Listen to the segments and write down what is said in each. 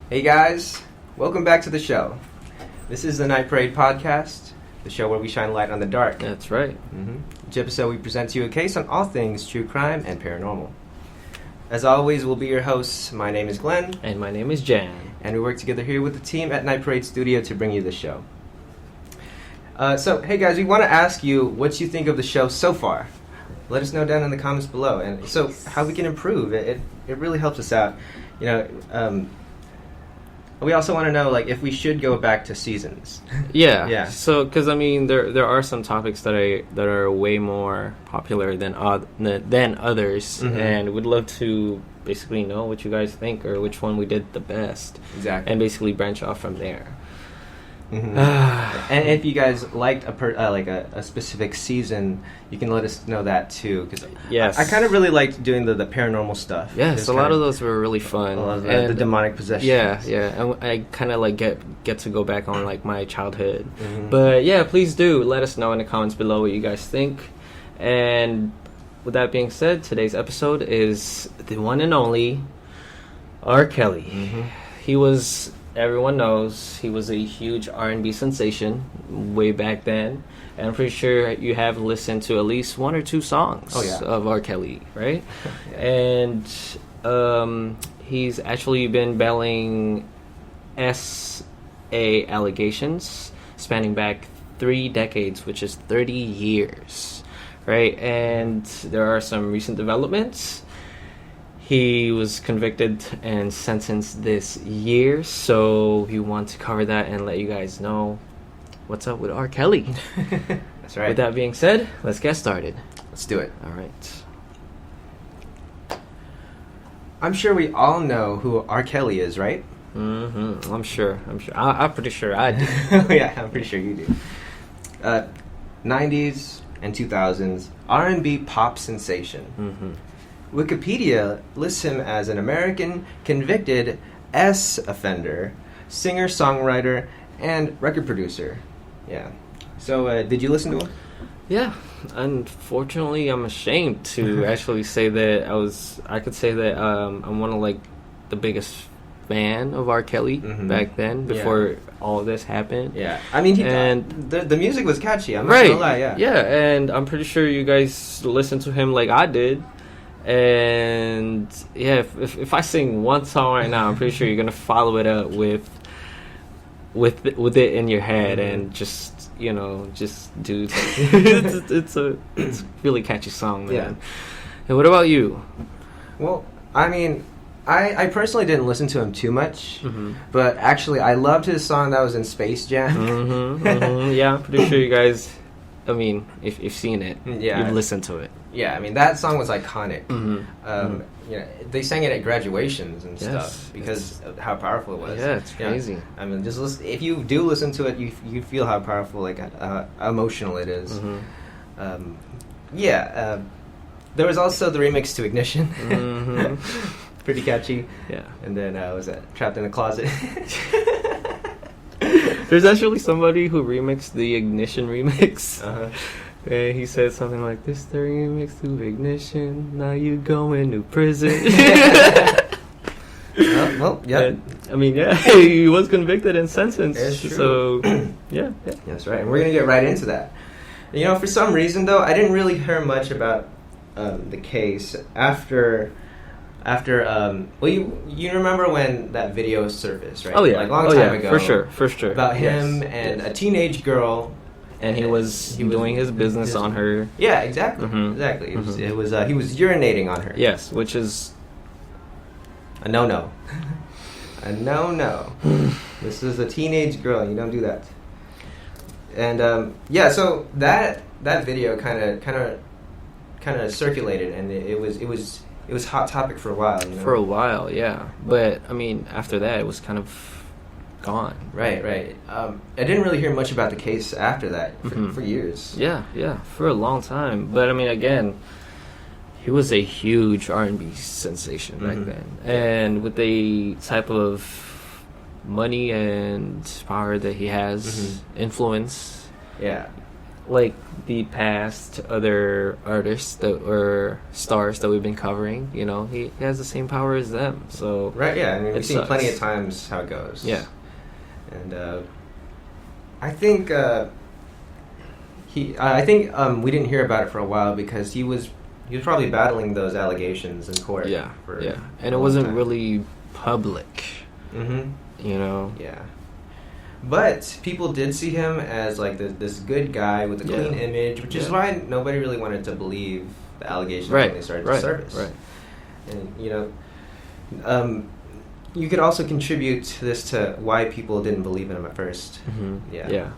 Hey guys, welcome back to the show. This is the Night Parade podcast, the show where we shine light on the dark. That's right. Each episode we present to you a case on all things true crime and paranormal. As always, we'll be your hosts. My name is Glenn. And my name is Jan. And we work together here with the team at Night Parade Studio to bring you the show. Hey guys, we want to ask you what you think of the show so far. Let us know down in the comments below, and so how we can improve. It really helps us out. We also want to know if we should go back to seasons. Yeah. So, because there are some topics that are way more popular than others, and we'd love to basically know what you guys think or which one we did the best. Exactly. And basically branch off from there. And if you guys liked a specific season, you can let us know that too. Because yes, I kind of really liked doing the paranormal stuff. Yes, a lot of those were really fun. The demonic possession. Yeah, and I kind of get to go back on my childhood. But yeah, please do let us know in the comments below what you guys think. And with that being said, today's episode is the one and only R. Kelly. He was. Everyone knows he was a huge R&B sensation way back then. And I'm pretty sure you have listened to at least one or two songs of R. Kelly, right? And he's actually been battling SA allegations spanning back 3 decades, which is 30 years, right? And there are some recent developments. He was convicted and sentenced this year, so we want to cover that and let you guys know what's up with R. Kelly. That's right. With that being said, let's get started. Let's do it. All right. I'm sure we all know who R. Kelly is, right? I'm sure. I'm pretty sure I do. Yeah, I'm pretty sure you do. 90s and 2000s R&B pop sensation. Wikipedia lists him as an American convicted S offender, singer, songwriter, and record producer. Yeah. So, did you listen to him? Yeah. Unfortunately, I'm ashamed to actually say that I could say that I'm one of the biggest fan of R. Kelly back then, before all of this happened. Yeah. I mean, the music was catchy. I'm not right. gonna lie. Yeah, and I'm pretty sure you guys listened to him like I did. And yeah, if I sing one song right now, I'm pretty sure you're gonna follow it up with it in your head and just do. it's a really catchy song, man. Yeah. And what about you? Well, I mean, I personally didn't listen to him too much, but actually I loved his song that was in Space Jam. Yeah, I'm pretty sure you guys. I mean, if you've seen it, you've listened to it. Yeah, I mean, that song was iconic. They sang it at graduations and stuff because of how powerful it was. Yeah, it's crazy. Yeah. I mean, just listen, if you do listen to it, you feel how powerful, emotional it is. There was also the remix to Ignition. Pretty catchy. Yeah. And then was that Trapped in a Closet? There's actually somebody who remixed the Ignition remix. And he said something like, "This the remix to Ignition, now you going to prison." He was convicted and sentenced. It's true. So, yeah. That's right. And we're going to get right into that. For some reason, though, I didn't really hear much about the case after you remember when that video surfaced, right? Oh yeah, long time ago. For sure. About him and a teenage girl, and he was doing his business on her. Yeah, exactly. Exactly. It was he was urinating on her. Yes, which is a no. A no. This is a teenage girl. You don't do that. And so that video kind of circulated, and it was hot topic for a while. For a while, yeah. But I mean, after that, it was kind of gone. Right. I didn't really hear much about the case after that for years. Yeah, for a long time. But I mean, again, he was a huge R&B sensation back then, and with the type of money and power that he has, influence. Yeah. like the past other artists that or stars that we've been covering, you know, he has the same power as them. So right, yeah. I mean, we've seen sucks. plenty of times how it goes. Yeah. And I think I think we didn't hear about it for a while because he was probably battling those allegations in court. Yeah. For Yeah. And a it long wasn't time. really public. Mm-hmm. You know. Yeah. But people did see him as like this good guy with a clean image, which is why nobody really wanted to believe the allegations when they started to surface. Right. And you could also contribute this to why people didn't believe in him at first. Mm-hmm. Yeah.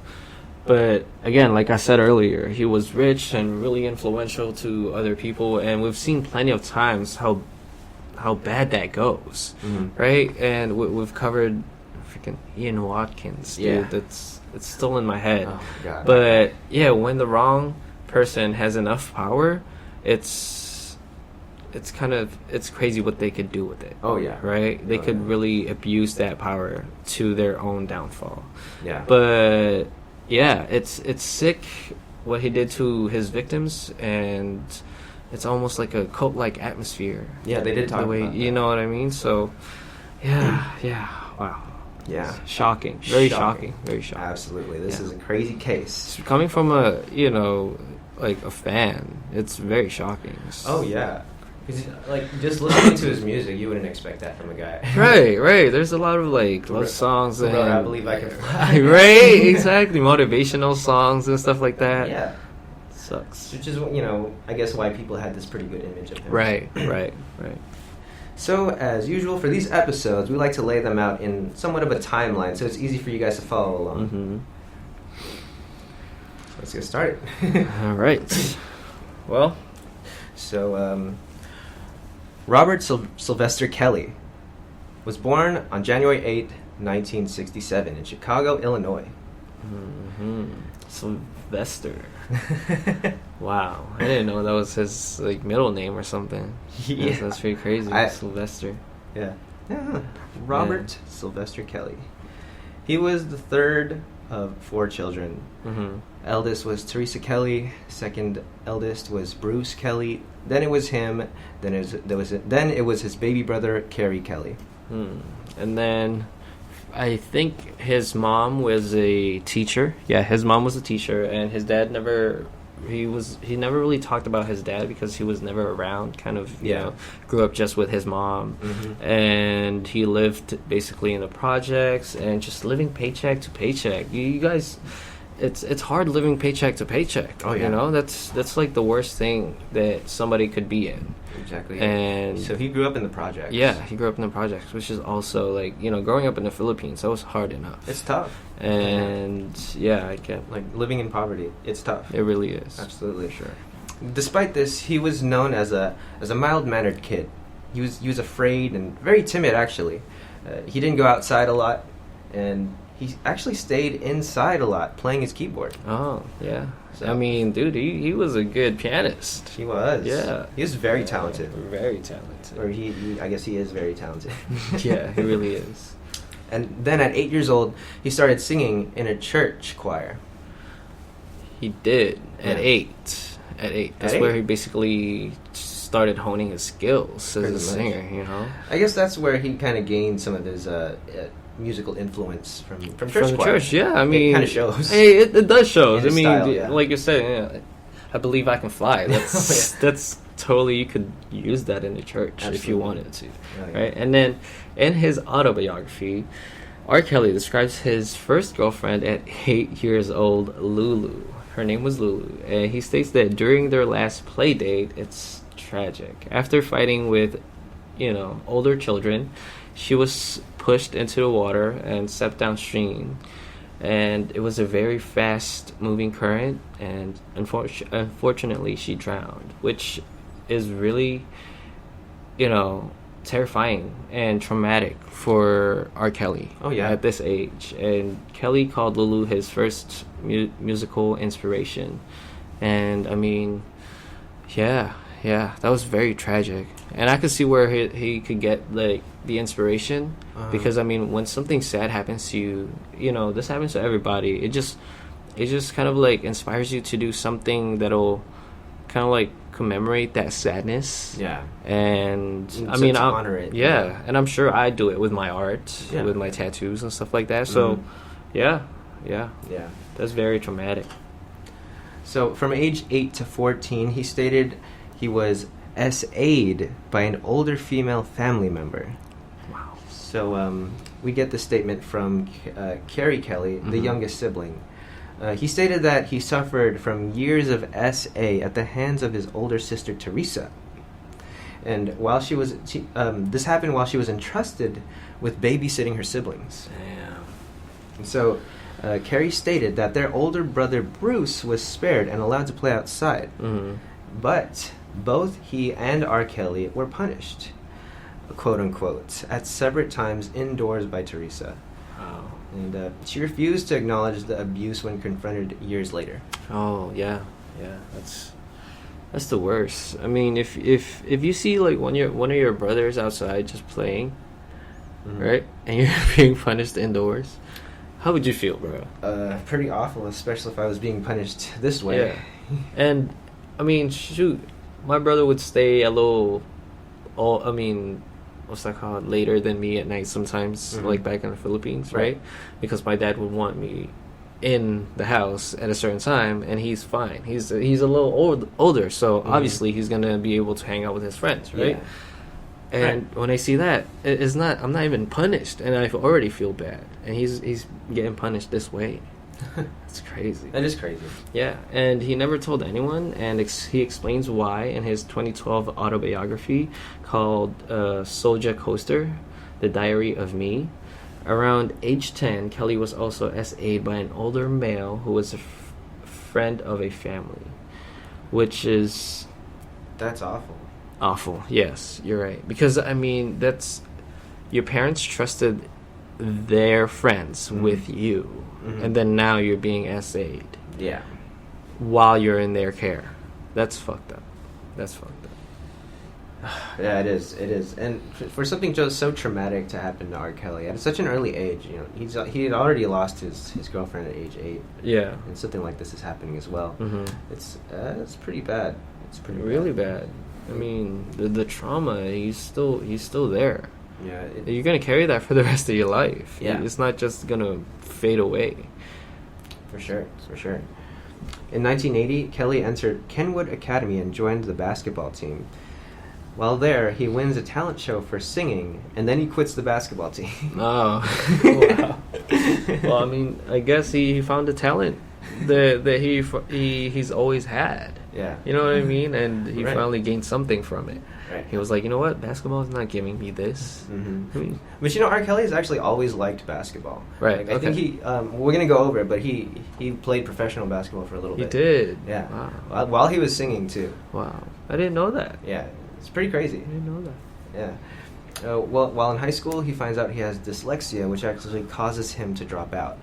But again, like I said earlier, he was rich and really influential to other people, and we've seen plenty of times how bad that goes, right? And we've covered freaking Ian Watkins, dude. Yeah. It's still in my head. Oh my God. But yeah, when the wrong person has enough power, it's crazy what they could do with it. Oh yeah. Right? They could yeah. really abuse that power to their own downfall. Yeah. But yeah, it's sick what he did to his victims, and it's almost like a cult-like atmosphere. Yeah, they did talk the way, about that. you know what I mean? So yeah, wow. Yeah. It's shocking. Very shocking. Very shocking. Absolutely. This is a crazy case. Coming from a, like a fan, it's very shocking. Oh yeah. 'Cause, like, just listening to his music, you wouldn't expect that from a guy. Right. There's a lot of like love songs and I believe I can fly. right, exactly, motivational songs and stuff like that. Yeah. Sucks. Which is, I guess why people had this pretty good image of him. Right. So, as usual, for these episodes, we like to lay them out in somewhat of a timeline, so it's easy for you guys to follow along. Mm-hmm. Let's get started. All right. Well, So, Robert Sylvester Kelly was born on January 8, 1967 in Chicago, Illinois. Sylvester. Wow, I didn't know that was his like middle name or something. Yeah. That's pretty crazy. Sylvester. Yeah. Robert Sylvester Kelly. He was the third of 4 children. Eldest was Teresa Kelly. Second eldest was Bruce Kelly. Then it was him. Then it was his baby brother Carrie Kelly. And then I think his mom was a teacher. Yeah, his mom was a teacher, and his dad never really talked about his dad because he was never around. Kind of, grew up just with his mom, and he lived basically in the projects and just living paycheck to paycheck. You guys, it's hard living paycheck to paycheck. Oh yeah, you know that's like the worst thing that somebody could be in. Exactly. And so he grew up in the projects. Yeah, he grew up in the projects, which is also like, growing up in the Philippines, that was hard enough. It's tough. And I get like living in poverty. It's tough. It really is. Absolutely. Sure. Despite this, he was known as a mild-mannered kid. He was afraid and very timid actually. He didn't go outside a lot, and he actually stayed inside a lot playing his keyboard. Oh, yeah. So, I mean, dude, he was a good pianist. He was. Yeah. He was very talented. Very talented. Or I guess he is very talented. Yeah, he really is. And then at 8 years old, he started singing in a church choir. He did at 8. At 8. That's where he basically started honing his skills as a singer, I guess that's where he kind of gained some of his musical influence from church choir. The church, yeah. I mean, it kind of shows. Hey, it does show. I mean, style, like you said, I believe I can fly. That's that's totally, you could use that in the church. Absolutely. If you wanted to, right? And then in his autobiography, R. Kelly describes his first girlfriend at 8 years old, Lulu. Her name was Lulu, and he states that during their last play date, it's tragic. After fighting with, older children, she was pushed into the water and stepped downstream, and it was a very fast moving current, and unfortunately she drowned, which is really terrifying and traumatic for R. Kelly. Oh yeah, at this age. And Kelly called Lulu his first musical inspiration, and I mean, yeah, that was very tragic. And I could see where he could get like the inspiration, because I mean, when something sad happens to you, this happens to everybody. it just kind of like inspires you to do something that'll kind of like commemorate that sadness. Yeah. And So I mean, to honor it. yeah, and I'm sure I do it with my art, Yeah. with my tattoos and stuff like that. So, yeah, Yeah. that's very traumatic. So from age 8 to 14, he stated he was SA'd by an older female family member. Wow. So we get the statement from Carrie Kelly, the youngest sibling. He stated that he suffered from years of SA at the hands of his older sister Teresa. And while this happened while she was entrusted with babysitting her siblings. Damn. And so Carrie stated that their older brother Bruce was spared and allowed to play outside. But both he and R. Kelly were punished, quote unquote, at separate times indoors by Teresa. Wow. And she refused to acknowledge the abuse when confronted years later. Oh yeah, that's the worst. I mean, if you see like one of your brothers outside just playing, right, and you're being punished indoors, how would you feel, bro? Pretty awful, especially if I was being punished this way. Yeah. And I mean, shoot, my brother would stay a little, what's that called, later than me at night sometimes, like back in the Philippines, right? Because my dad would want me in the house at a certain time, and he's fine. He's a little older, so obviously he's gonna be able to hang out with his friends, right? Yeah. And when I see that, I'm not even punished, and I already feel bad, and he's getting punished this way. It's crazy. That is crazy. Yeah, and he never told anyone, and he explains why in his 2012 autobiography called Soulja Coaster, The Diary of Me. Around age 10, Kelly was also SA'd by an older male who was a friend of a family, which is... That's awful. Awful, yes, you're right. Because, I mean, that's... Your parents trusted their friends with you. And then now you're being SA'd. Yeah. While you're in their care. That's fucked up. Yeah, it is. And for something just so traumatic to happen to R. Kelly at such an early age, you know, he had already lost his girlfriend at age 8. Yeah. And something like this is happening as well. It's pretty bad. It's pretty really bad. I mean, the trauma, he's still there. Yeah. You're going to carry that for the rest of your life. Yeah. It's not just going to fade away. For sure. In 1980, Kelly entered Kenwood Academy and joined the basketball team. While there, he wins a talent show for singing, and then he quits the basketball team. Oh, wow. Well, I mean, I guess he found a talent that he's always had. Yeah. You know what I mean? And he Right. finally gained something from it. Right. He was like, you know what? Basketball is not giving me this. I mean, But you know, R. Kelly has actually always liked basketball. Right, Like, I think he, we're going to go over it, but he played professional basketball for a little he bit. did. Yeah. Wow. While he was singing, too. Wow. I didn't know that. Yeah. It's pretty crazy. I didn't know that. Yeah. Well, while in high school, he finds out he has dyslexia, which actually causes him to drop out.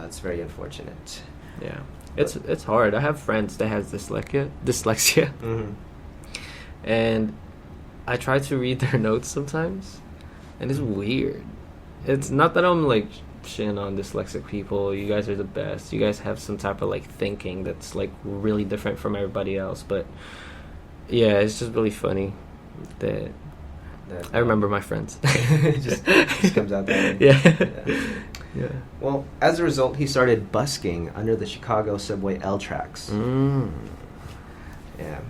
It's very unfortunate. Yeah. It's hard. I have friends that has dyslexia. And I try to read their notes sometimes, and it's weird. It's not that I'm like shitting on dyslexic people. You guys are the best. You guys have some type of like thinking that's like really different from everybody else. But yeah, it's just really funny that I remember my friends. It just comes out that way. Yeah. Well, as a result, he started busking under the Chicago subway L tracks. Yeah.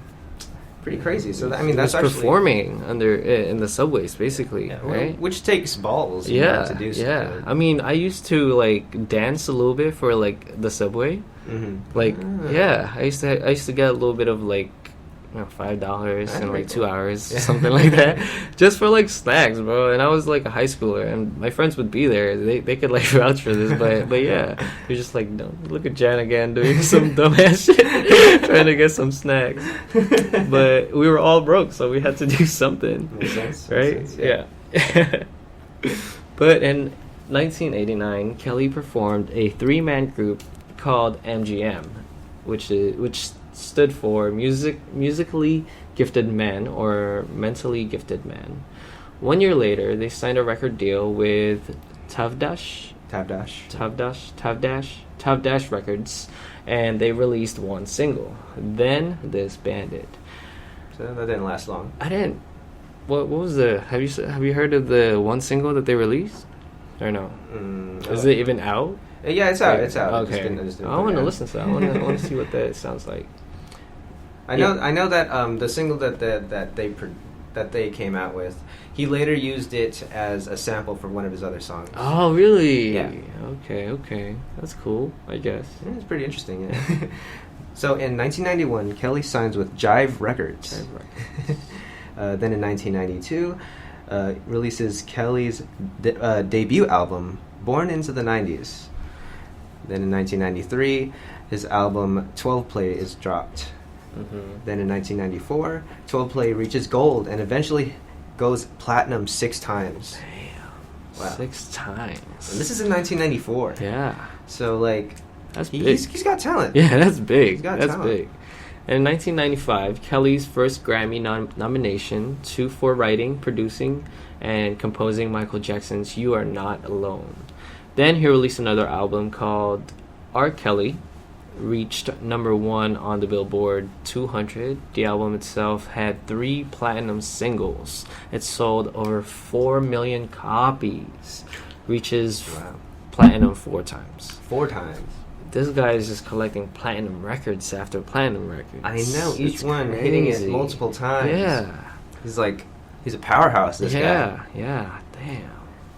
Pretty crazy. So I mean, that's actually performing in the subways, basically, right? Which takes balls, yeah, to do so. Yeah. I mean, I used to like dance a little bit for like the subway. Like, yeah, I used to get a little bit of like, you know, $5 in like 2 hours, something like that, just for like snacks, bro. And I was like a high schooler, and my friends would be there. They could like vouch for this, but yeah, you're just like, no, look at Jan again doing some dumbass shit, trying to get some snacks. But we were all broke, so we had to do something. Makes sense. Right? Makes sense, Yeah. But in 1989, Kelly performed a 3-man group called MGM, which stood for musically gifted men or mentally gifted men. 1 year later, they signed a record deal with Tavdash Tavdash Records, and they released one single. Then disbanded. So that didn't last long. I didn't. What was the? Have you heard of the one single that they released? Or no? Is it even out? Yeah, it's out. It's out. Okay. I want to listen to that. I want to see what that sounds like. I know that the single that they came out with, he later used it as a sample for one of his other songs. Oh, really? Yeah. Okay. That's cool, I guess. Yeah, it's pretty interesting, yeah. So in 1991, Kelly signs with Jive Records. Then in 1992, releases Kelly's debut album, Born Into the 90s. Then in 1993, his album 12 Play is dropped. Then in 1994, 12 Play reaches gold and eventually goes platinum 6 times. Damn. Wow. 6 times. And this is in 1994. Yeah. So, like, that's big. He's got talent. Yeah, that's big. He's got that's talent. big. And in 1995, Kelly's first Grammy nomination for writing, producing, and composing Michael Jackson's You Are Not Alone. Then he released another album called R. Kelly, reached number 1 on the Billboard 200. The album itself had 3 platinum singles. It sold over 4 million copies. Reaches platinum 4 times. 4 times. This guy is just collecting platinum records after platinum records. I know, each It's one crazy. hitting it multiple times. Yeah. He's a powerhouse, this guy. Yeah, damn.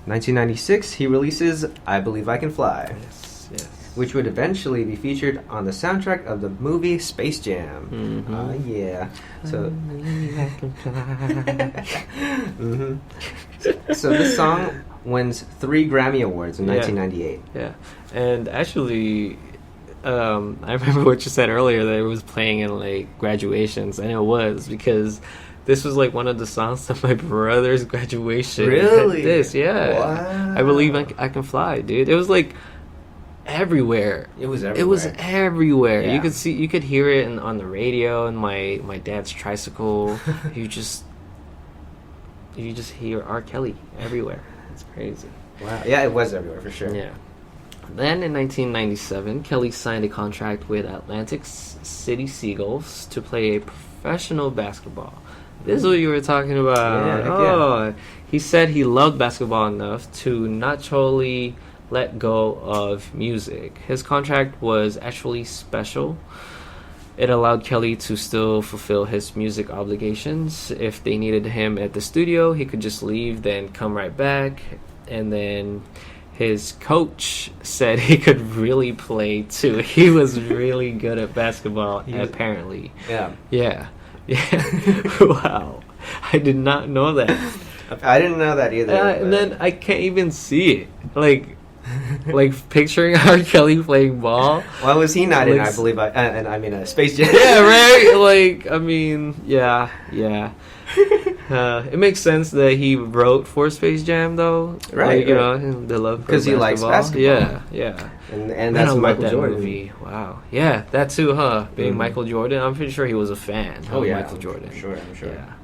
1996, he releases I Believe I Can Fly. Yes. Which would eventually be featured on the soundtrack of the movie Space Jam. Yeah. So, So this song wins 3 Grammy Awards in 1998. Yeah. And actually, I remember what you said earlier, that it was playing in, like, graduations. And it was, because this was, like, one of the songs of my brother's graduation. Really? Yeah. Wow. I Believe I Can Fly, dude. It was, like, everywhere. It was everywhere. It was everywhere. Yeah. You could hear it on the radio, and my dad's tricycle. you just hear R. Kelly everywhere. It's crazy. Wow. Yeah, it was everywhere for sure. Yeah. Then in 1997, Kelly signed a contract with Atlantic City Seagulls to play a professional basketball. This is what you were talking about. Yeah. He said he loved basketball enough to not totally let go of music. His contract was actually special. It allowed Kelly to still fulfill his music obligations. If they needed him at the studio, he could just leave, then come right back. And then his coach said he could really play too. He was really good at basketball, apparently. Yeah. Wow. I did not know that. I didn't know that either. And then I can't even see it. Like picturing R. Kelly playing ball. Why was he not in I Believe Space Jam? Yeah, right? Like, I mean, yeah. It makes sense that he wrote for Space Jam, though. Right. Like, you know, the love for because he likes basketball. Yeah. And that's Michael Jordan. Movie. Wow. Yeah, that too, huh? Being Michael Jordan, I'm pretty sure he was a fan of Michael Jordan. I'm sure. Yeah.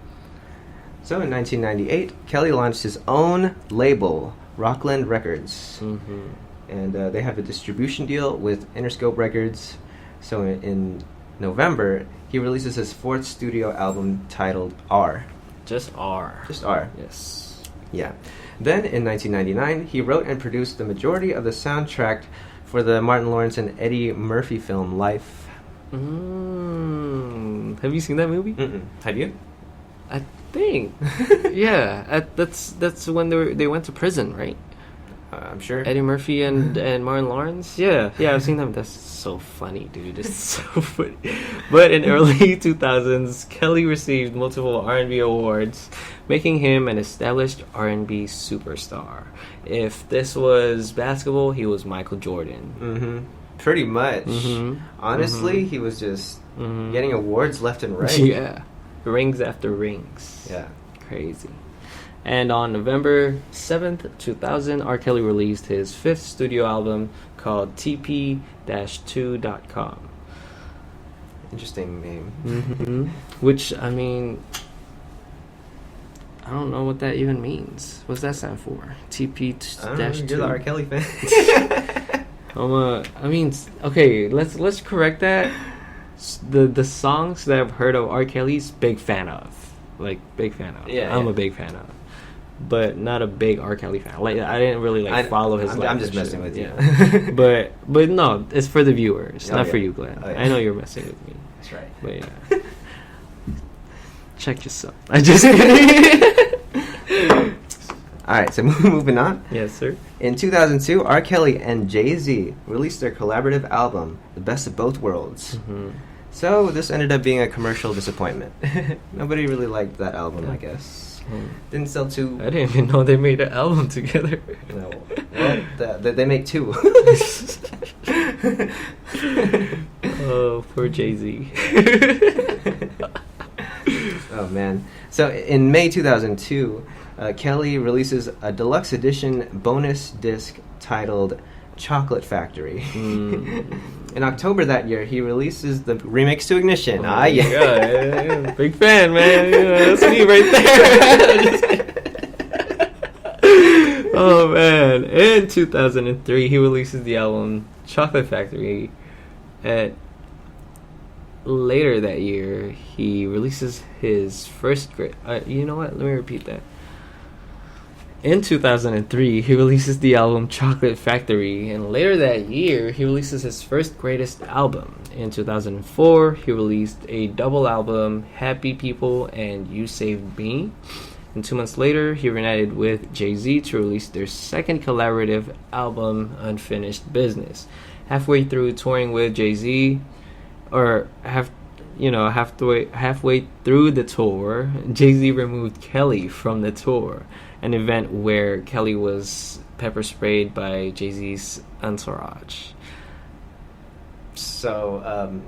So in 1998, Kelly launched his own label, Rockland Records. And they have a distribution deal with Interscope Records. So in November, he releases his 4th studio album titled R. Just R. Yes. Yeah. Then in 1999, he wrote and produced the majority of the soundtrack for the Martin Lawrence and Eddie Murphy film Life. Have you seen that movie? Have you? I think. Yeah. That's when they went to prison, right? I'm sure. Eddie Murphy and Martin Lawrence. Yeah, I've seen them. That's so funny, dude. It's so funny. But in early 2000s, Kelly received multiple R&B awards, making him an established R&B superstar. If this was basketball, he was Michael Jordan. Pretty much. Honestly, he was just getting awards left and right. Yeah. Rings after rings. Yeah. Crazy. And on November 7th, 2000, R. Kelly released his 5th studio album called TP-2.com. Interesting name. Which, I mean, I don't know what that even means. What's that stand for? TP-2. You're the R. Kelly fan. I mean, okay, let's correct that. The songs that I've heard of R. Kelly's, big fan of. Like, big fan of. Yeah, I'm a big fan of. But not a big R. Kelly fan. Like, I didn't really follow his life. I'm just messing with you. Yeah. but no, it's for the viewers, not for you, Glenn. Oh, yeah. I know you're messing with me. That's right. But yeah. Check yourself. I just kidding. All right, so moving on. Yes, sir. In 2002, R. Kelly and Jay-Z released their collaborative album, The Best of Both Worlds. Mm-hmm. So this ended up being a commercial disappointment. Nobody really liked that album, I guess. Didn't sell too... I didn't even know they made an album together. No. Well, they make two. Oh, poor Jay-Z. Oh, man. So in May 2002, Kelly releases a deluxe edition bonus disc titled Chocolate Factory. In October that year, he releases the remix to Ignition. Oh my God, yeah. Big fan, man. Yeah, that's me right there. Oh, man. In 2003, he releases the album Chocolate Factory. Later that year, he releases his first you know what? Let me repeat that. In 2003, he releases the album Chocolate Factory, and later that year, he releases his first greatest album. In 2004, he released a double album, Happy People and You Saved Me. And 2 months later, he reunited with Jay-Z to release their second collaborative album, Unfinished Business. Halfway through touring with Jay-Z, or halfway through the tour, Jay-Z removed Kelly from the tour, an event where Kelly was pepper sprayed by Jay-Z's entourage. So,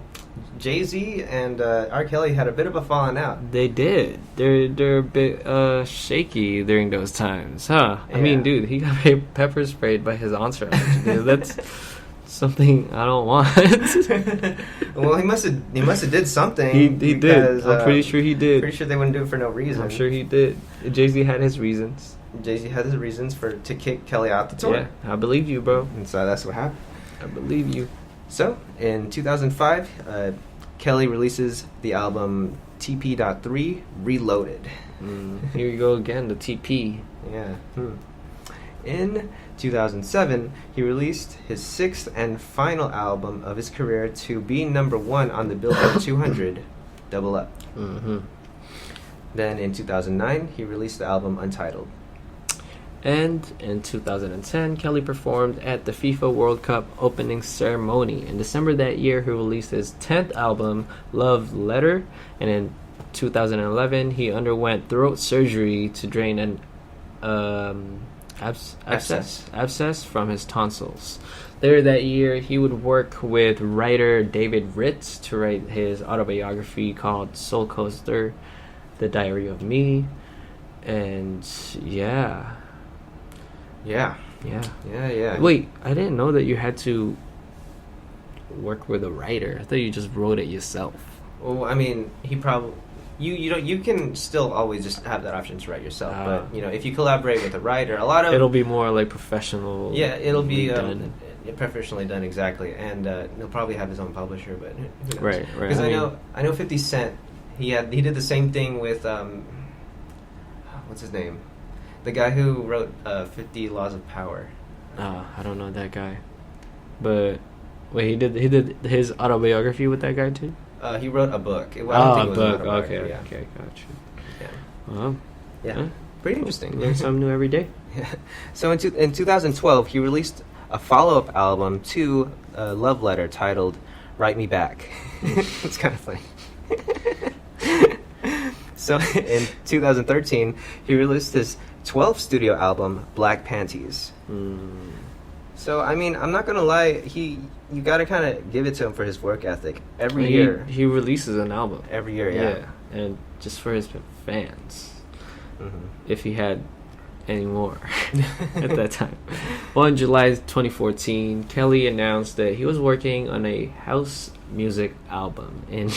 Jay-Z and R. Kelly had a bit of a falling out. They did. They're a bit shaky during those times, huh? Yeah. I mean, dude, he got pepper sprayed by his entourage. Dude, that's something I don't want. Well, he must have did something. He because, did. I'm pretty sure he did. Pretty sure they wouldn't do it for no reason. I'm sure he did. Jay-Z had his reasons. Jay-Z had his reasons to kick Kelly out the tour. Yeah, I believe you, bro. And so that's what happened. I believe you. So, in 2005, Kelly releases the album TP.3 Reloaded. Here you go again, the TP. Yeah. In 2007, he released his sixth and final album of his career to be #1 on the Billboard 200, Double Up. Mm-hmm. Then in 2009, he released the album Untitled. And in 2010, Kelly performed at the FIFA World Cup opening ceremony. In December that year, he released his 10th album, Love Letter. And in 2011, he underwent throat surgery to drain an abscess from his tonsils. Later that year, he would work with writer David Ritz to write his autobiography called Soul Coaster, The Diary of Me. And yeah. Wait, I didn't know that you had to work with a writer. I thought you just wrote it yourself. Well, I mean, he probably... You can still always just have that option to write yourself, but if you collaborate with a writer, a lot of it'll be more like professional. Yeah, it'll be done. Professionally done, exactly, and he'll probably have his own publisher, but who knows? Right. Because I know 50 Cent. He did the same thing with what's his name, the guy who wrote 50 Laws of Power. I don't know that guy, but wait, he did his autobiography with that guy too. He wrote a book. I don't think it was book. an autobiography, Okay, gotcha. Yeah. Well, yeah. Pretty interesting. Learn something new every day. Yeah. So in 2012, he released a follow-up album to Love Letter titled "Write Me Back." It's kind of funny. So in 2013, he released his 12th studio album, Black Panties. So I mean, I'm not gonna lie, you gotta kind of give it to him for his work ethic. Every year he releases an album. Every year, yeah. And just for his fans, if he had any more at that time. Well, in July 2014, Kelly announced that he was working on a house music album. In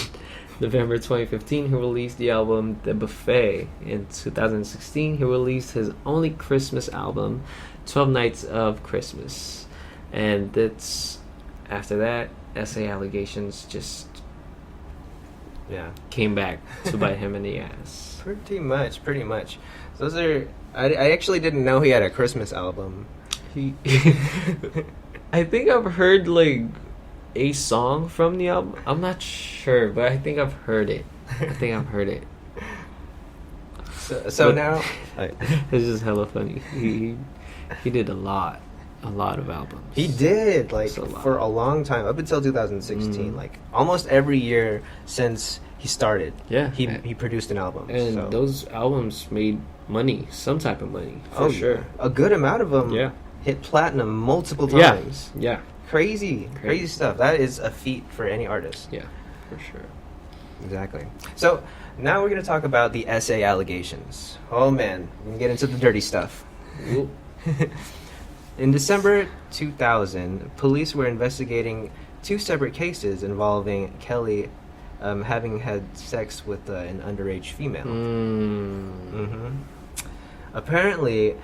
November 2015, he released the album The Buffet. In 2016, he released his only Christmas album, 12 Nights of Christmas. And that's after that, SA allegations just came back to bite him in the ass. Pretty much. Those are. I actually didn't know he had a Christmas album. I think I've heard like a song from the album. I'm not sure, but I think I've heard it. So now, it's just hella funny. He did a lot of albums. He did, for a long time, up until 2016. Like, almost every year since he started, he produced an album. And those albums made money, some type of money, for sure. Yeah. A good amount of them hit platinum multiple times. Yeah. Crazy stuff. That is a feat for any artist. Yeah, for sure. Exactly. So, now we're going to talk about the SA allegations. Oh, man. We're going to get into the dirty stuff. In December 2000, police were investigating 2 separate cases involving Kelly having had sex with an underage female. Apparently,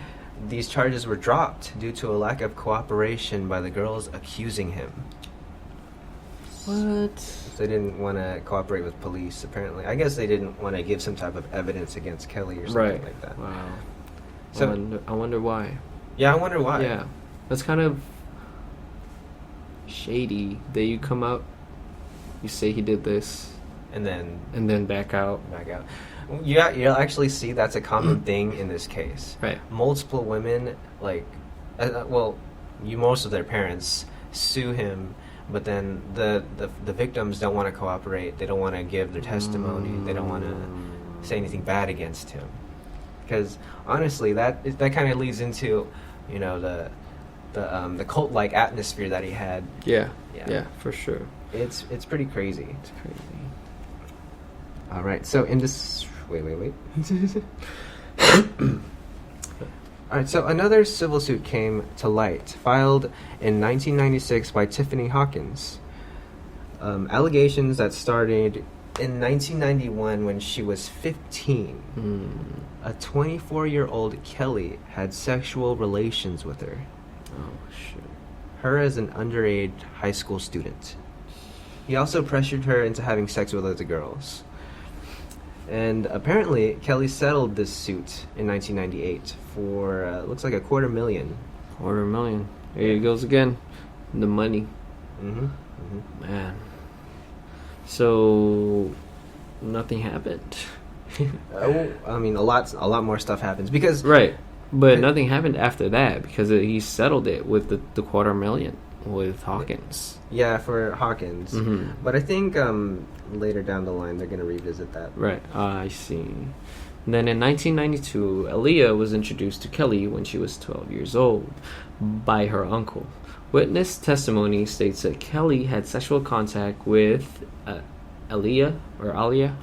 these charges were dropped due to a lack of cooperation by the girls accusing him. What? They didn't want to cooperate with police, apparently. I guess they didn't want to give some type of evidence against Kelly or something like that. Wow. So, I wonder why. Yeah, I wonder why. Yeah. That's kind of shady that you come out, you say he did this, and then back out. Yeah, you'll actually see that's a common thing in this case. Right. Multiple women, most of their parents sue him, but then the victims don't want to cooperate. They don't want to give their testimony. They don't want to say anything bad against him. Because honestly, that kind of leads into, the cult-like atmosphere that he had. Yeah, for sure. It's pretty crazy. It's crazy. All right, so in this... Wait. All right, so another civil suit came to light, filed in 1996 by Tiffany Hawkins. Allegations that started in 1991 when she was 15. A 24-year-old Kelly had sexual relations with her. Oh, shit. Her as an underage high school student. He also pressured her into having sex with other girls. And apparently, Kelly settled this suit in 1998 for, looks like $250,000. $250,000. There he goes again. The money. Man. So, nothing happened. I mean, a lot more stuff happens because... Right. But nothing happened after that because he settled it with the $250,000 with Hawkins. Yeah, for Hawkins. But I think later down the line they're going to revisit that. Right. I see. Then in 1992, Aaliyah was introduced to Kelly when she was 12 years old by her uncle. Witness testimony states that Kelly had sexual contact with Aaliyah or Aliyah.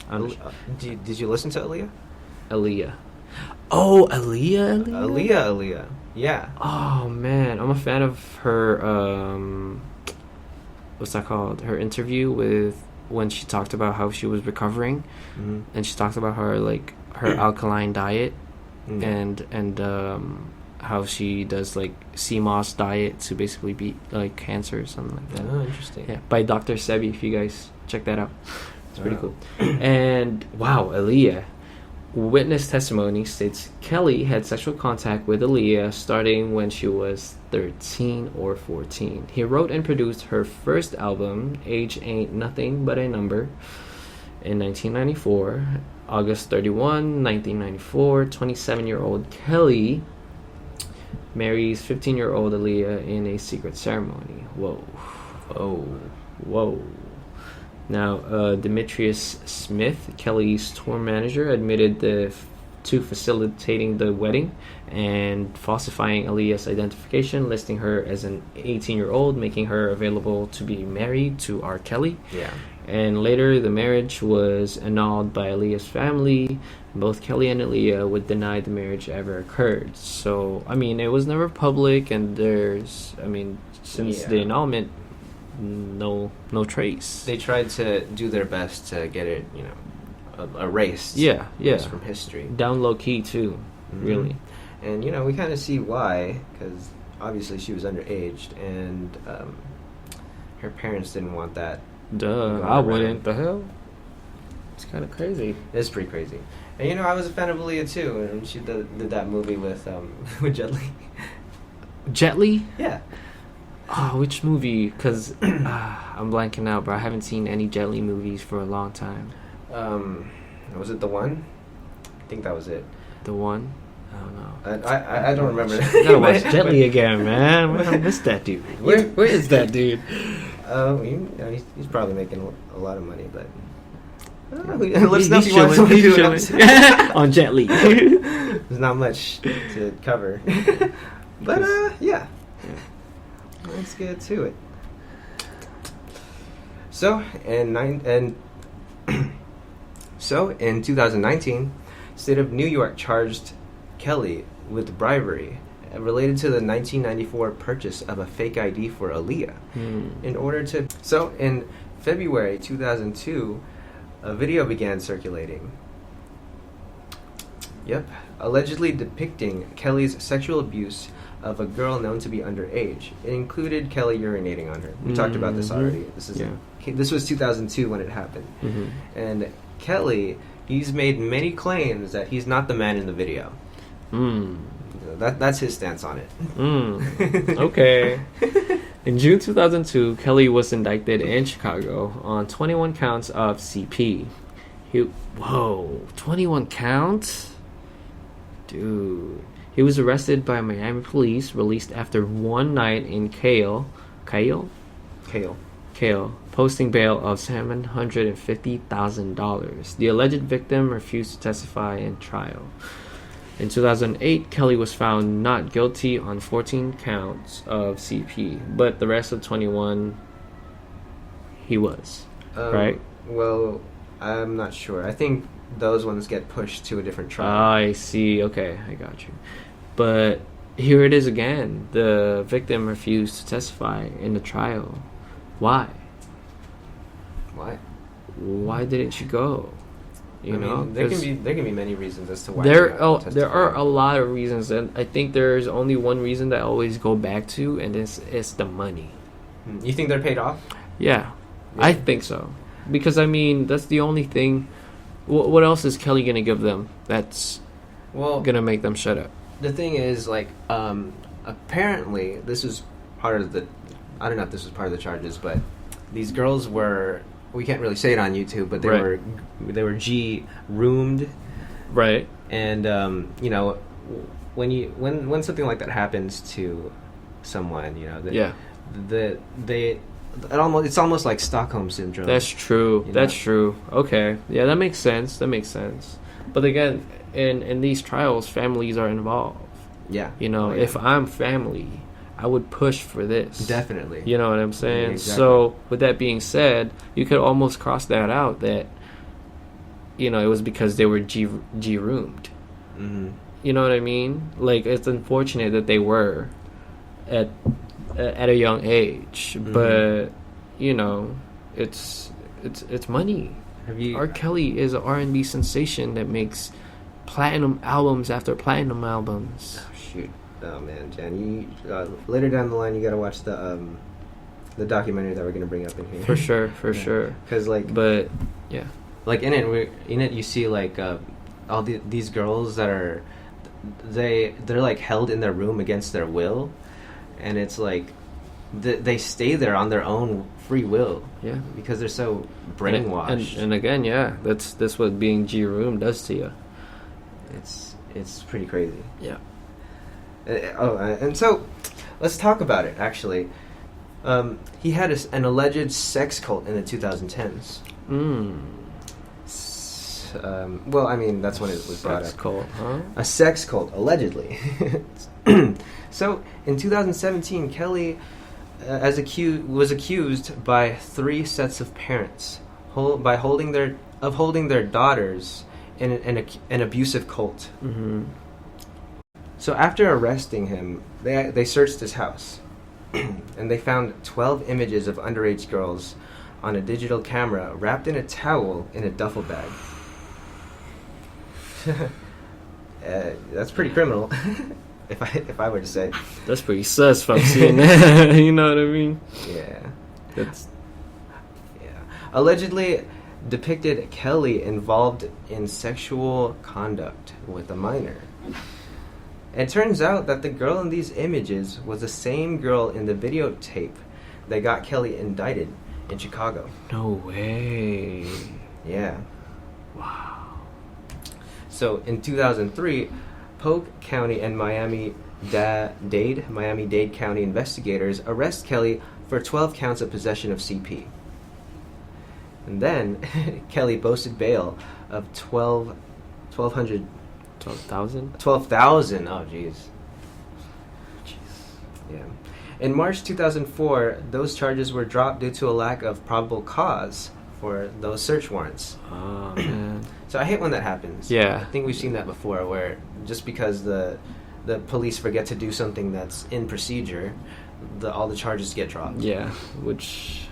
Did you listen to Aaliyah? Aaliyah. Oh, Aaliyah. Aaliyah. Yeah. Oh man, I'm a fan of her. What's that called? Her interview with when she talked about how she was recovering, and she talked about her alkaline diet, and how she does sea moss diet to basically beat cancer or something like that. Oh, interesting. Yeah, by Dr. Sebi. If you guys check that out, it's pretty cool. And wow, Aaliyah. Witness testimony states Kelly had sexual contact with Aaliyah starting when she was 13 or 14. He wrote and produced her first album, Age Ain't Nothing But a Number, in 1994. August 31, 1994, 27-year-old Kelly marries 15-year-old Aaliyah in a secret ceremony. Whoa. Now, Demetrius Smith, Kelly's tour manager, admitted to facilitating the wedding and falsifying Aaliyah's identification, listing her as an 18-year-old, making her available to be married to R. Kelly. Yeah. And later, the marriage was annulled by Aaliyah's family. Both Kelly and Aaliyah would deny the marriage ever occurred. So, I mean, it was never public, and since the annulment, no trace. They tried to do their best to get it, erased. Yeah. From history. Down low key too, really. And we kind of see why, because obviously she was underage, and her parents didn't want that. Duh, I wouldn't. The hell? It's kind of crazy. It's pretty crazy. And I was a fan of Aaliyah too, and she did that movie with with Jet Li. Jet Li? Yeah. Oh, which movie? Because I'm blanking out, but I haven't seen any Jet Li movies for a long time. Was it The One? I think that was it. The One? I don't know. I don't remember. I gotta watch Jet Li again, man. I miss that dude. Where is that dude? He's probably making a lot of money, but let's know if you want to on Jet Li. There's not much to cover, but yeah. Let's get to it. So in 2019, State of New York charged Kelly with bribery related to the 1994 purchase of a fake ID for Aaliyah. So in February 2002, a video began circulating. Allegedly depicting Kelly's sexual abuse of a girl known to be underage. It included Kelly urinating on her. We talked about this already. This was 2002 when it happened. And Kelly, he's made many claims that he's not the man in the video. That's his stance on it. Okay. In June 2002, Kelly was indicted in Chicago on 21 counts of CP. 21 counts? Dude. He was arrested by Miami police, released after one night in Kale, posting bail of $750,000. The alleged victim refused to testify in trial. In 2008, Kelly was found not guilty on 14 counts of CP, but the rest of 21, he was, right? Well, I'm not sure. I think those ones get pushed to a different trial. I see. Okay, I got you. But here it is again. The victim refused to testify in the trial. Why? Why didn't she go? There can be many reasons as to why. There are a lot of reasons, and I think there's only one reason that I always go back to, and it's the money. You think they're paid off? Yeah, I think so. Because that's the only thing. What else is Kelly gonna give them that's gonna make them shut up? The thing is, apparently this was part of the. I don't know if this was part of the charges, but these girls were. We can't really say it on YouTube, but they were G-roomed, right? And when something like that happens to someone, it's almost like Stockholm syndrome. That's true. That's true. Okay, yeah, that makes sense. But again, in these trials, families are involved. Yeah. If I'm family, I would push for this. Definitely. You know what I'm saying? Yeah, exactly. So, with that being said, you could almost cross that out that, it was because they were G-roomed. Mm-hmm. You know what I mean? It's unfortunate that they were at a young age, but, it's money. R. Kelly is an R&B sensation that makes platinum albums after platinum albums. Oh, shoot. Oh man, Jan, you later down the line you gotta watch the documentary that we're gonna bring up in here. For sure. Because but yeah, in it you see all these girls that are they're held in their room against their will, and it's they stay there on their own free will. Yeah, because they're so brainwashed. And again, yeah, that's what being G-room does to you. It's pretty crazy. Yeah. And so, let's talk about it, actually. He had an alleged sex cult in the 2010s. That's when it was brought up. Sex cult, huh? A sex cult, allegedly. So, in 2017, Kelly was accused by 3 sets of parents by holding their daughters in an abusive cult. Mm-hmm. So after arresting him, they searched his house, and they found 12 images of underage girls on a digital camera wrapped in a towel in a duffel bag. That's pretty criminal, if I were to say. That's pretty sus from seeing that. You know what I mean? Yeah. That's Allegedly depicted Kelly involved in sexual conduct with a minor. It turns out that the girl in these images was the same girl in the videotape that got Kelly indicted in Chicago. no way. Yeah. Wow. So in 2003, Polk County and Miami-Dade County investigators arrest Kelly for 12 counts of possession of CP. And then Kelly boasted bail of $12,000. 12,000? Oh, jeez. Yeah. In March 2004, those charges were dropped due to a lack of probable cause for those search warrants. Oh, man. So I hate when that happens. Yeah. I think we've seen that before, where just because the police forget to do something that's in procedure, all the charges get dropped. Yeah, which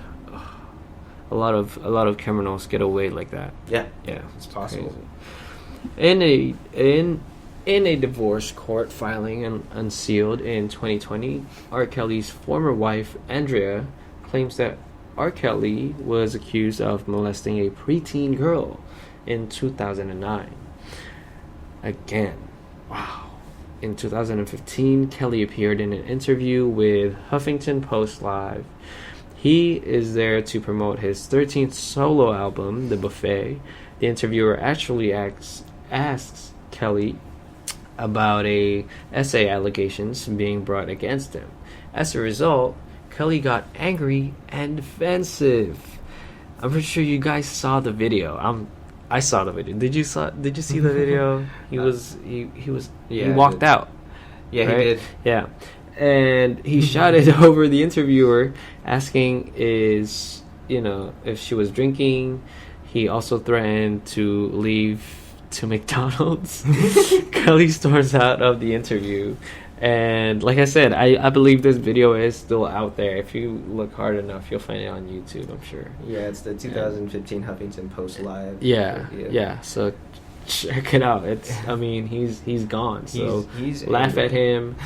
a lot of criminals get away like that. Yeah. Yeah, It's possible. Crazy. In a divorce court filing unsealed in 2020, R. Kelly's former wife Andrea claims that R. Kelly was accused of molesting a preteen girl in 2009. Again, wow. In 2015, Kelly appeared in an interview with Huffington Post Live. He is there to promote his 13th solo album, The Buffet. The interviewer actually asks Kelly about essay allegations being brought against him. As a result, Kelly got angry and defensive. I'm pretty sure you guys saw the video. I saw the video. Did you see the video? He walked out. Yeah, right? he did. Yeah. And he shouted over the interviewer asking if she was drinking. He also threatened to leave to McDonald's. Kelly storms out of the interview. And like I said, I believe this video is still out there. If you look hard enough, you'll find it on YouTube, I'm sure. Yeah, it's the 2015 Huffington Post Live. Yeah. So check it out. He's gone. So he's laugh angry at him,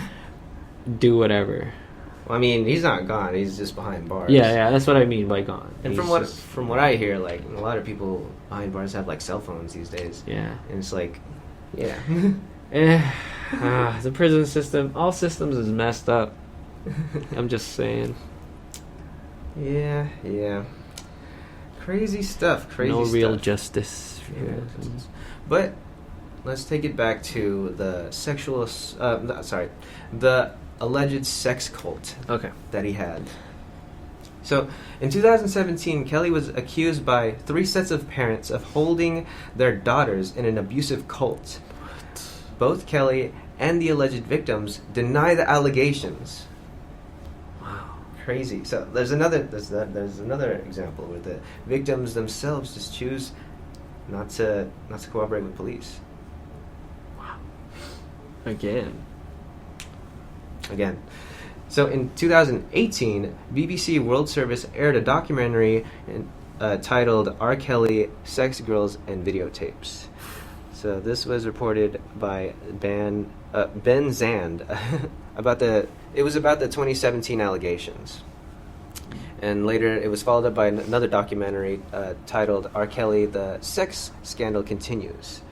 do whatever. Well, I mean, he's not gone. He's just behind bars. Yeah, that's what I mean by gone. And from what I hear, like, a lot of people behind bars have like cell phones these days. Yeah. And it's like, yeah. The prison system, all systems is messed up. I'm just saying. Yeah. Crazy stuff. No real justice. Yeah. But let's take it back to the the alleged sex cult. Okay. That he had. So, in 2017, Kelly was accused by 3 sets of parents of holding their daughters in an abusive cult. What? Both Kelly and the alleged victims deny the allegations. Wow. Crazy. So there's another example where the victims themselves just choose not to cooperate with police. Wow. Again. So in 2018, BBC World Service aired a documentary titled "R. Kelly, Sex, Girls, and Videotapes." So this was reported by Ben Zand about the 2017 allegations, and later it was followed up by another documentary titled "R. Kelly, the Sex Scandal Continues."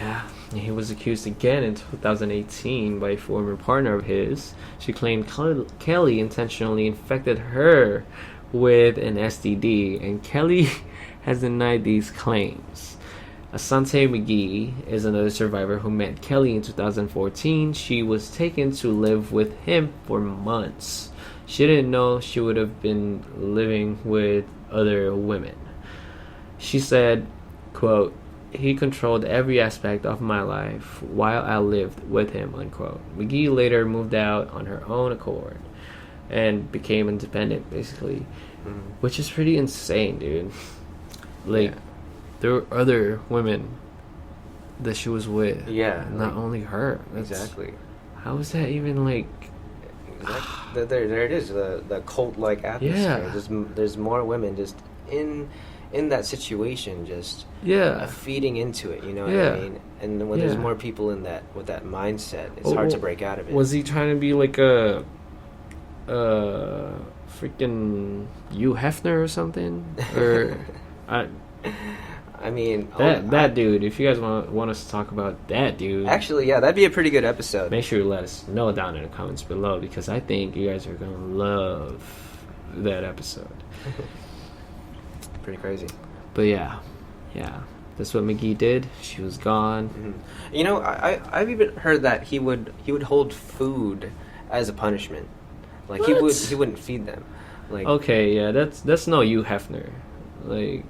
Yeah, he was accused again in 2018 by a former partner of his. She claimed Kelly intentionally infected her with an STD, and Kelly has denied these claims. Asante McGee is another survivor who met Kelly in 2014. She was taken to live with him for months. She didn't know she would have been living with other women. She said, quote, "He controlled every aspect of my life while I lived with him," unquote. McGee later moved out on her own accord and became independent, basically, which is pretty insane, dude. Like, there were other women that she was with. Yeah. Not only her. Exactly. How is that even, like... Exactly. There it is. The cult-like atmosphere. Yeah. There's more women just in that situation, just feeding into it. You know what I mean? And when there's more people in that with that mindset, it's hard to break out of it. Was he trying to be like a freaking Hugh Hefner or something? Or I mean, that dude. If you guys want us to talk about that dude, actually, yeah, that'd be a pretty good episode. Make sure you let us know down in the comments below, because I think you guys are gonna love that episode. Pretty crazy. But yeah, that's what McGee did. She was gone. Mm-hmm. You know, I've even heard that he would hold food as a punishment. Like What? he wouldn't feed them. Like, okay, yeah, that's no Hugh Hefner. Like,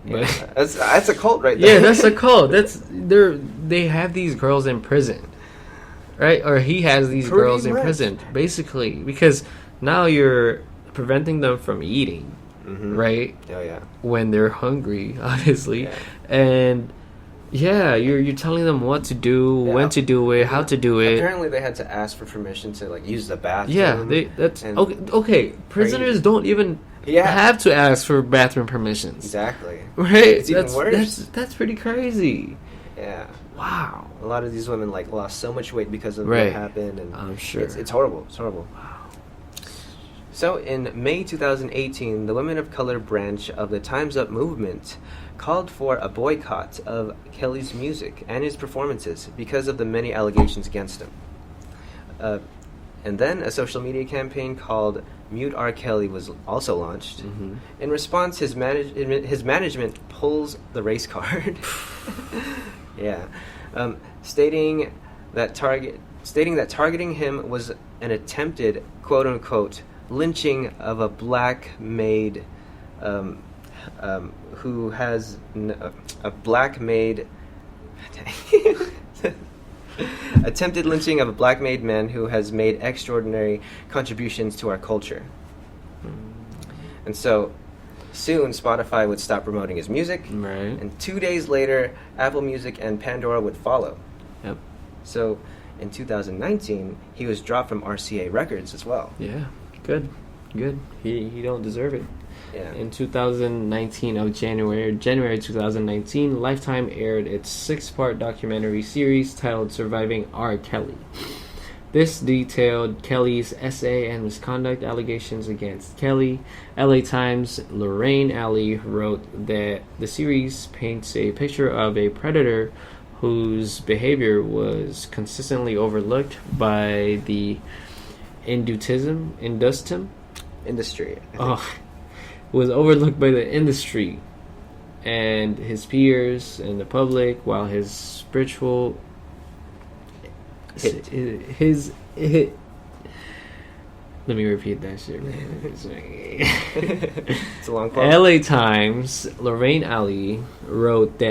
yeah, that's a cult right there. Yeah, that's a cult. They have these girls in prison, right? Or he has these Pretty girls in much. prison, basically, because now you're preventing them from eating, right? Oh yeah. When they're hungry, obviously, Yeah. and you're telling them what to do, when to do it, how to do it. Apparently, they had to ask for permission to like use the bathroom. Yeah, that's okay. Prisoners don't even have to ask for bathroom permissions. Exactly. Right? It's even worse. That's pretty crazy. Yeah. Wow. A lot of these women like lost so much weight because of what happened, and I'm sure it's horrible. It's horrible. Wow. So in May 2018, the Women of Color branch of the Time's Up movement called for a boycott of Kelly's music and his performances because of the many allegations against him. And then a social media campaign called Mute R. Kelly was also launched. Mm-hmm. In response, his management pulls the race card. Stating that targeting him was an attempted quote unquote lynching of a black maid who has a black maid attempted lynching of a black made man who has made extraordinary contributions to our culture. And so soon Spotify would stop promoting his music, Right. and 2 days later Apple Music and Pandora would follow. Yep. So in 2019 he was dropped from RCA Records as well. Yeah. Good. He don't deserve it. Yeah. In 2019 of January 2019, Lifetime aired its 6-part documentary series titled Surviving R. Kelly. This detailed Kelly's essay and misconduct allegations against Kelly. LA Times' Lorraine Alley wrote that the series paints a picture of a predator whose behavior was consistently overlooked by the industry. Was overlooked by the industry and his peers and the public, while his spiritual his let me repeat that shit. It's a long quote. LA Times, Lorraine Alley wrote that